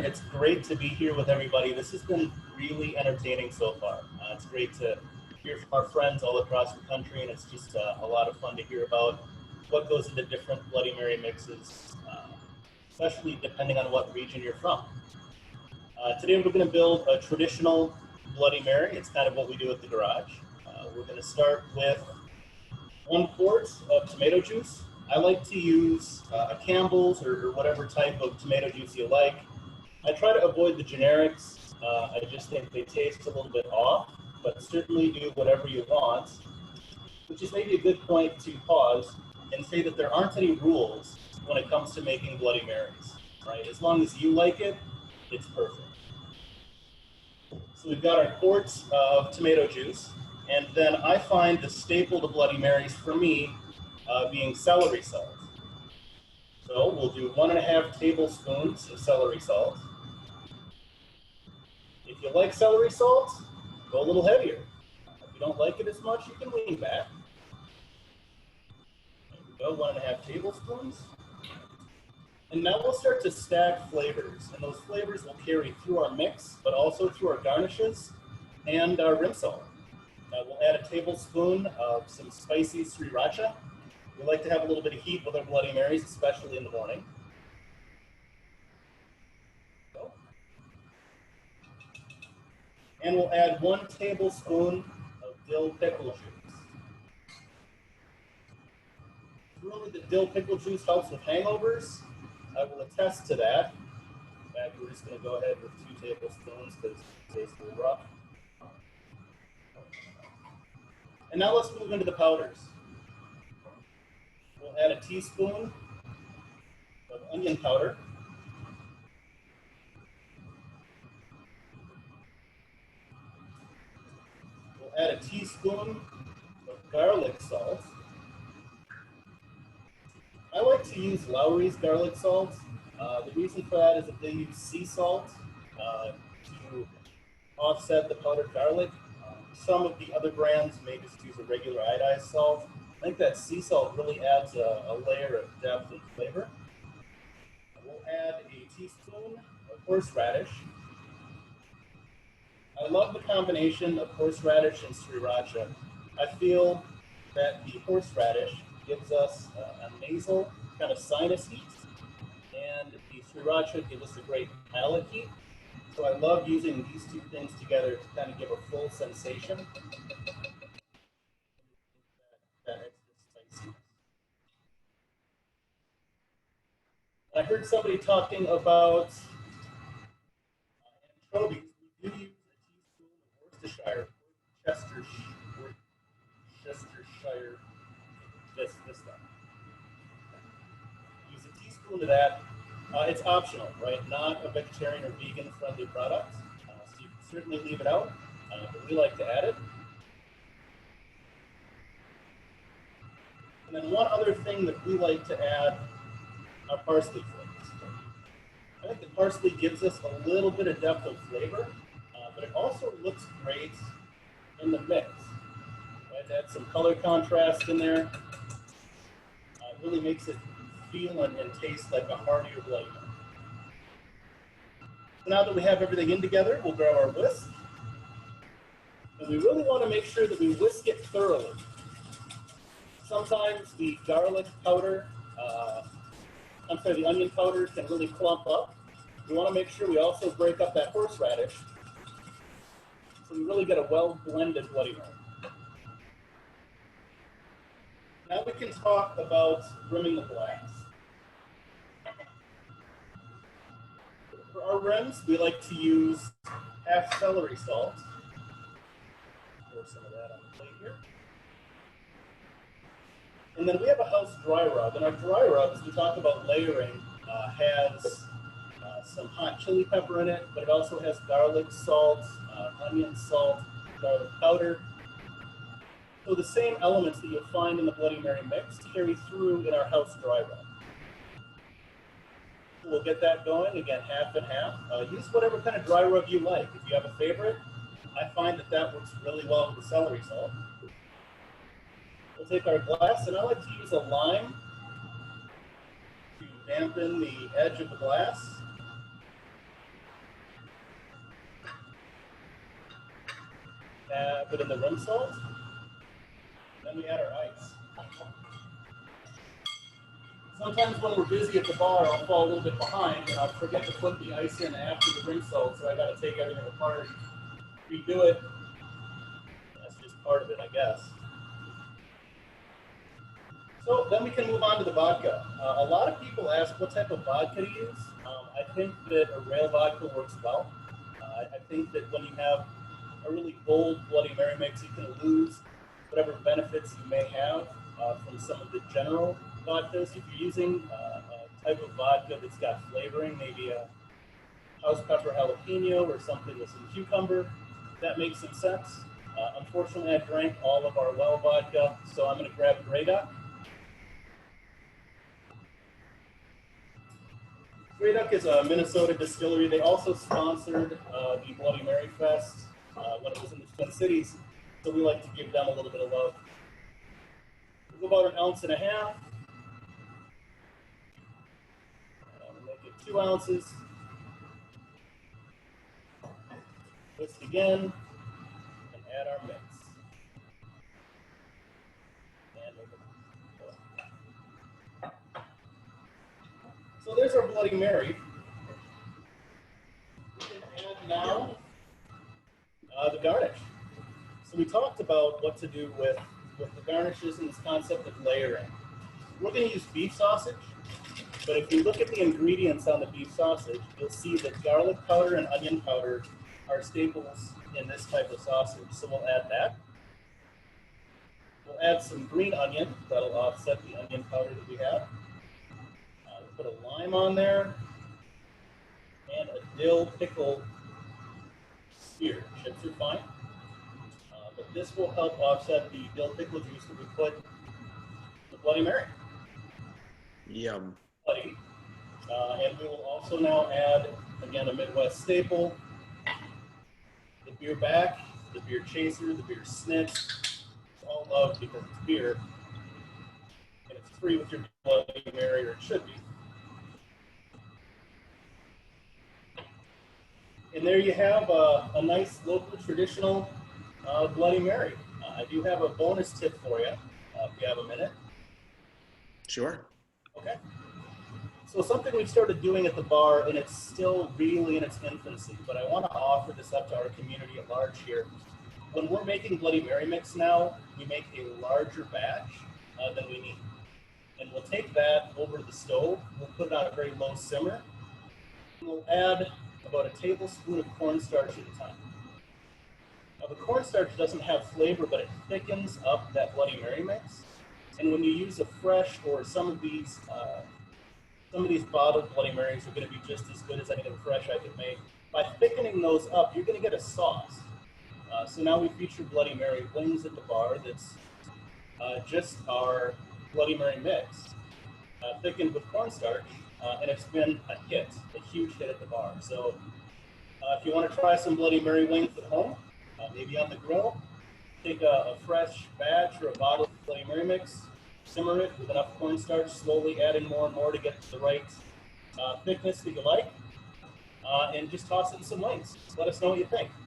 It's great to be here with everybody. This has been really entertaining so far. It's great to hear from our friends all across the country, and it's just a lot of fun to hear about what goes into different Bloody Mary mixes, especially depending on what region you're from. Today we're going to build a traditional Bloody Mary. It's kind of what we do at the garage. We're going to start with 1 quart of tomato juice. I like to use a Campbell's or whatever type of tomato juice you like. I try to avoid the generics. I just think they taste a little bit off, but certainly do whatever you want, which is maybe a good point to pause and say that there aren't any rules when it comes to making Bloody Marys, right? As long as you like it, it's perfect. So we've got our quarts of tomato juice, and then I find the staple to Bloody Marys for me being celery salt. So we'll do 1.5 tablespoons of celery salt. If you like celery salt, go a little heavier. If you don't like it as much, you can lean back. There we go, 1.5 tablespoons. And now we'll start to stack flavors, and those flavors will carry through our mix, but also through our garnishes and our rim salt. We'll add a tablespoon of some spicy sriracha. We like to have a little bit of heat with our Bloody Marys, especially in the morning. And we'll add 1 tablespoon of dill pickle juice. Really, the dill pickle juice helps with hangovers. I will attest to that. In fact, we're just going to go ahead with 2 tablespoons because it tastes a little rough. And now let's move into the powders. We'll add a teaspoon of onion powder. We'll add a teaspoon of garlic salt. I like to use Lowry's garlic salt. The reason for that is that they use sea salt to offset the powdered garlic. Some of the other brands may just use a regular iodized salt. I think that sea salt really adds a layer of depth and flavor. We'll add a teaspoon of horseradish. I love the combination of horseradish and sriracha. I feel that the horseradish gives us a nasal kind of sinus heat, and the sriracha gives us a great palate heat. So I love using these 2 things together to kind of give a full sensation. That extra spiciness. I heard somebody talking about anchovies. We do use a teaspoon of Chestershire, this stuff. Use a teaspoon of that. It's optional, right? Not a vegetarian or vegan friendly product. So you can certainly leave it out, but we like to add it. And then one other thing that we like to add are parsley flakes. I think the parsley gives us a little bit of depth of flavor, but it also looks great in the mix. Right? Add some color contrast in there. It really makes it feel and taste like a heartier Bloody Mary. So now that we have everything in together, we'll grab our whisk. And we really want to make sure that we whisk it thoroughly. Sometimes the garlic powder, the onion powder can really clump up. We want to make sure we also break up that horseradish so we really get a well-blended Bloody Mary. Now we can talk about rimming the glass. For our rims, we like to use half celery salt. Pour some of that on the plate here. And then we have a house dry rub. And our dry rub, as we talk about layering, has some hot chili pepper in it, but it also has garlic salt, onion salt, garlic powder. So the same elements that you'll find in the Bloody Mary mix carry through in our house dry rub. So we'll get that going, again, half and half. Use whatever kind of dry rub you like. If you have a favorite, I find that works really well with the celery salt. We'll take our glass, and I like to use a lime to dampen the edge of the glass. put in the rim salt. Then we add our ice. Sometimes when we're busy at the bar, I'll fall a little bit behind and I'll forget to put the ice in after the rim salt, so I got to take everything apart, redo it. That's just part of it, I guess. So then we can move on to the vodka. A lot of people ask what type of vodka to use. I think that a rail vodka works well. I think that when you have a really bold Bloody Mary mix, you can lose whatever benefits you may have from some of the general vodkas. If you're using a type of vodka that's got flavoring, maybe a house pepper jalapeno or something with some cucumber, that makes some sense. Unfortunately, I drank all of our well vodka, so I'm going to grab Grey Duck. Grey Duck is a Minnesota distillery. They also sponsored the Bloody Mary Fest when it was in the Twin Cities, so we like to give them a little bit of love. We'll go about 1.5 ounces. We'll make it 2 ounces. Whisk again, and add our mix. And so there's our Bloody Mary. We can add now the garnish. So we talked about what to do with the garnishes and this concept of layering. We're going to use beef sausage, but if you look at the ingredients on the beef sausage, you'll see that garlic powder and onion powder are staples in this type of sausage. So we'll add that. We'll add some green onion. That'll offset the onion powder that we have. We'll put a lime on there and a dill pickle spear. Chips are fine. But this will help offset the dill pickle juice that we put in the Bloody Mary. Yum. And we will also now add, again, a Midwest staple, the beer back, the beer chaser, the beer snitch. It's all loved because it's beer. And it's free with your Bloody Mary, or it should be. And there you have a nice local traditional Bloody Mary. I do have a bonus tip for you, if you have a minute. Sure. Okay. So something we've started doing at the bar, and it's still really in its infancy, but I want to offer this up to our community at large here. When we're making Bloody Mary mix now, we make a larger batch than we need. And we'll take that over to the stove. We'll put it on a very low simmer. And we'll add about a tablespoon of cornstarch at a time. Now, the cornstarch doesn't have flavor, but it thickens up that Bloody Mary mix. And when you use a fresh, or some of these bottled Bloody Marys are going to be just as good as anything fresh I could make. By thickening those up, you're going to get a sauce. So now we feature Bloody Mary wings at the bar that's just our Bloody Mary mix, thickened with cornstarch, and it's been a hit, a huge hit at the bar. So if you want to try some Bloody Mary wings at home, maybe on the grill, take a fresh batch or a bottle of Bloody Mary mix, simmer it with enough cornstarch, slowly add in more and more to get to the right thickness that you like, and just toss it in some wings. Let us know what you think.